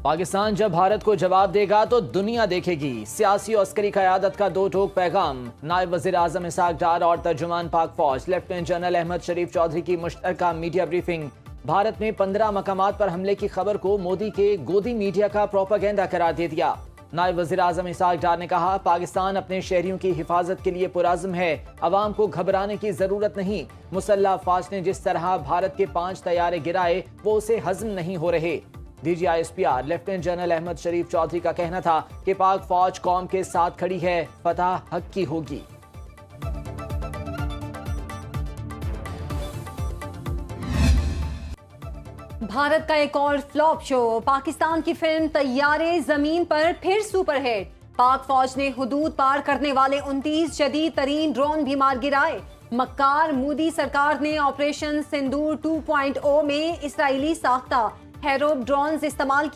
पाकिस्तान जब भारत को जवाब देगा तो दुनिया देखेगी। सियासी और अस्करी क़यादत का दो टोक पैगाम। नायब वज़ीर आज़म इसहाक डार और तर्जुमान पाक फौज लेफ्टिनेंट जनरल अहमद शरीफ चौधरी की मुश्तरका मीडिया ब्रीफिंग। भारत में 15 मकामात पर हमले की खबर को मोदी के गोदी मीडिया का प्रोपेगेंडा करार दे दिया। नायब वज़ीर आज़म इसहाक डार ने कहा, पाकिस्तान अपने शहरियों की हिफाजत के लिए पुरज़्म है, अवाम को घबराने की जरूरत नहीं। मुसल्लह अफ़वाज ने जिस तरह भारत के 5 तैयारे गिराए वो उसे हज़म नहीं हो रहे। DGISPR लेफ्टिनेंट जनरल अहमद शरीफ चौधरी का कहना था कि पाक फौज कौम के साथ खड़ी है, फतह हक की होगी। भारत का एक और फ्लॉप शो। पाकिस्तान की फिल्म तैयारे जमीन पर फिर सुपरहिट। पाक फौज ने हुदूद पार करने वाले 29 जदीद तरीन ड्रोन भी मार गिराए। मक्कार मोदी सरकार ने ऑपरेशन सिंदूर 2.0 में इसराइली साख्ता हेरोब ड्रोन्स इस्तेमाल